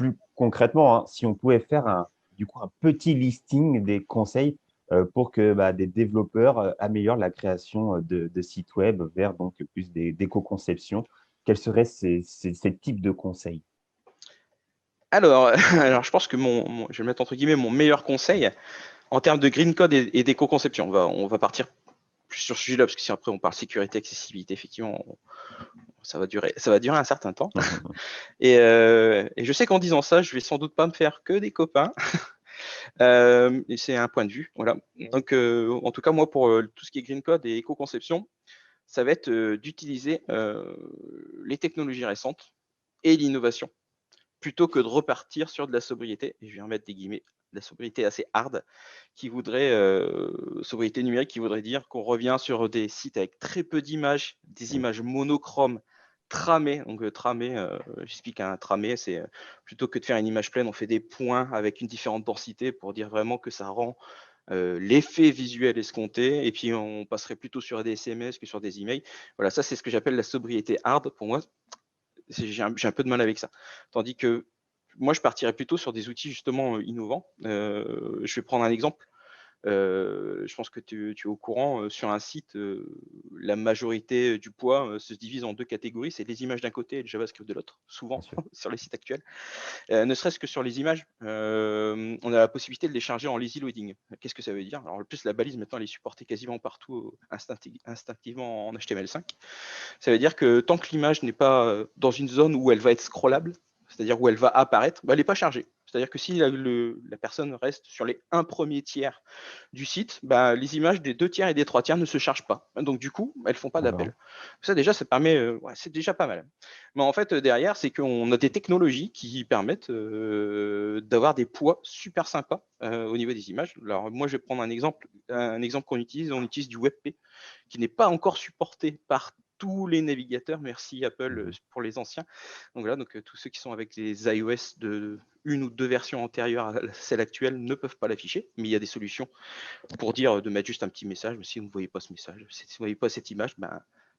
plus concrètement, hein, si on pouvait faire du coup, un petit listing des conseils pour que des développeurs améliorent la création de sites web vers donc plus d'éco-conception, quels seraient ces types de conseils? Alors, alors, je pense que je vais mettre entre guillemets mon meilleur conseil en termes de green code et d'éco-conception. On va partir plus sur ce sujet-là, parce que si après on parle sécurité, accessibilité, effectivement, ça va durer un certain temps. Et je sais qu'en disant ça, je vais sans doute pas me faire que des copains. Et c'est un point de vue, voilà. Donc, en tout cas, moi, pour tout ce qui est green code et éco-conception, ça va être d'utiliser les technologies récentes et l'innovation, plutôt que de repartir sur de la sobriété, et je vais remettre des guillemets, de la sobriété assez hard, sobriété numérique, qui voudrait dire qu'on revient sur des sites avec très peu d'images, des images monochromes, tramées. Donc j'explique un tramé, c'est plutôt que de faire une image pleine, on fait des points avec une différente densité pour dire vraiment que ça rend l'effet visuel escompté, et puis on passerait plutôt sur des SMS que sur des emails. Voilà, ça c'est ce que j'appelle la sobriété hard. Pour moi, j'ai un peu de mal avec ça. Tandis que moi, je partirais plutôt sur des outils justement innovants. Je vais prendre un exemple. Je pense que tu es au courant, sur un site, la majorité du poids se divise en deux catégories. C'est les images d'un côté et le JavaScript de l'autre, Bien souvent sûr. sur les sites actuels. Ne serait-ce que sur les images, on a la possibilité de les charger en lazy loading. Qu'est-ce que ça veut dire? Alors, en plus, la balise, maintenant, elle est supportée quasiment partout instinctivement en HTML5. Ça veut dire que tant que l'image n'est pas dans une zone où elle va être scrollable, c'est-à-dire où elle va apparaître, elle n'est pas chargée. C'est-à-dire que si la personne reste sur les 1 premier tiers du site, les images des 2 tiers et des 3 tiers ne se chargent pas. Donc du coup, elles ne font pas d'appel. D'accord. Ça déjà, ça permet, c'est déjà pas mal. Mais en fait, derrière, c'est qu'on a des technologies qui permettent d'avoir des poids super sympas au niveau des images. Alors moi, je vais prendre un exemple qu'on utilise. On utilise du WebP, qui n'est pas encore supporté par tous les navigateurs. Merci Apple pour les anciens. Donc voilà, donc tous ceux qui sont avec les iOS de une ou deux versions antérieures à celle actuelle ne peuvent pas l'afficher, mais il y a des solutions pour dire de mettre juste un petit message. Si vous ne voyez pas ce message, si vous ne voyez pas cette image,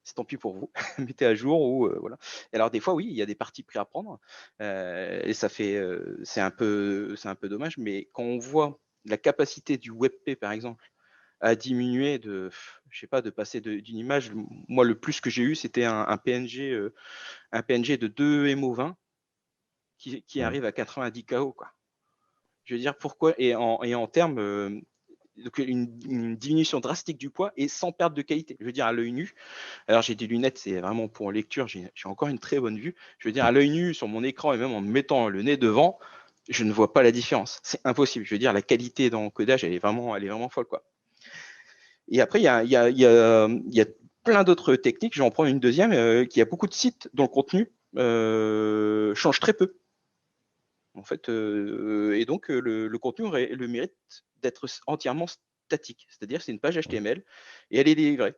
c'est tant pis pour vous, mettez à jour ou voilà. Et alors des fois, oui, il y a des parties pris à prendre et ça fait, c'est un peu dommage, mais quand on voit la capacité du WebP par exemple à diminuer je sais pas, de passer d'une image. Moi, le plus que j'ai eu, c'était un PNG, de 2 MO20 qui Ouais. arrive à 90 KO, quoi. Je veux dire, pourquoi? Et en termes, donc une diminution drastique du poids et sans perte de qualité. Je veux dire, à l'œil nu, alors j'ai des lunettes, c'est vraiment pour lecture, j'ai encore une très bonne vue. Je veux dire, à l'œil nu, sur mon écran et même en me mettant le nez devant, je ne vois pas la différence. C'est impossible. Je veux dire, la qualité dans le codage, elle est vraiment folle, quoi. Et après, il y a plein d'autres techniques. Je vais en prendre une deuxième, qui a beaucoup de sites dont le contenu change très peu. En fait, et donc le contenu aurait le mérite d'être entièrement statique. C'est-à-dire, c'est une page HTML et elle est délivrée.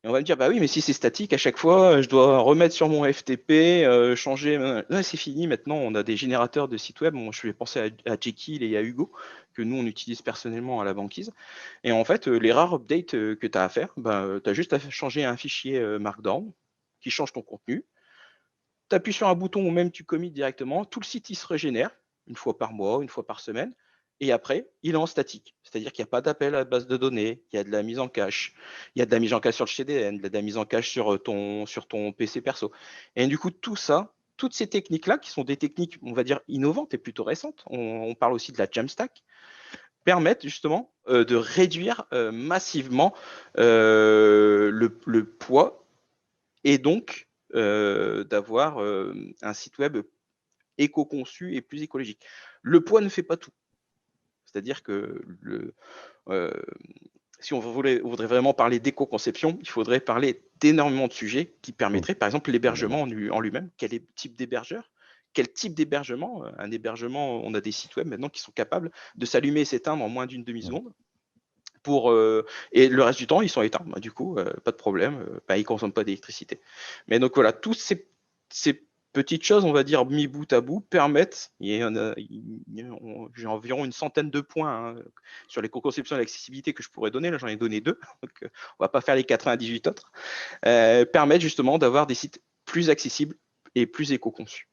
Et on va me dire, bah oui, mais si c'est statique, à chaque fois, je dois remettre sur mon FTP, changer. Non, c'est fini. Maintenant, on a des générateurs de sites web. Bon, je vais penser à Jekyll et à Hugo, que nous, on utilise personnellement à la banquise. Et en fait, les rares updates que tu as à faire, tu as juste à changer un fichier Markdown qui change ton contenu. Tu appuies sur un bouton ou même tu commits directement. Tout le site, il se régénère une fois par mois, une fois par semaine. Et après, il est en statique. C'est-à-dire qu'il n'y a pas d'appel à la base de données, il y a de la mise en cache, il y a de la mise en cache sur le CDN, de la mise en cache sur ton PC perso. Et du coup, tout ça, toutes ces techniques-là, qui sont des techniques, on va dire, innovantes et plutôt récentes, on parle aussi de la Jamstack, permettent justement de réduire massivement le poids et donc d'avoir un site web éco-conçu et plus écologique. Le poids ne fait pas tout. C'est-à-dire que euh, si on voudrait vraiment parler d'éco-conception, il faudrait parler d'énormément de sujets qui Mm. permettraient, par exemple, On est l'hébergement d'accord. en lui-même. Quel est le type d'hébergeur? Quel type d'hébergement? Un hébergement, on a des sites web maintenant qui sont capables de s'allumer et s'éteindre en moins d'une Mm. demi-seconde. Et le reste du temps, ils sont éteints. Du coup, pas de problème, ils ne consomment pas d'électricité. Mais donc voilà, toutes ces petites choses, on va dire, mis bout à bout, permettent, j'ai environ une centaine de points sur les co-conceptions et l'accessibilité que je pourrais donner, là j'en ai donné deux, donc on va pas faire les 98 autres, permettent justement d'avoir des sites plus accessibles et plus éco-conçus.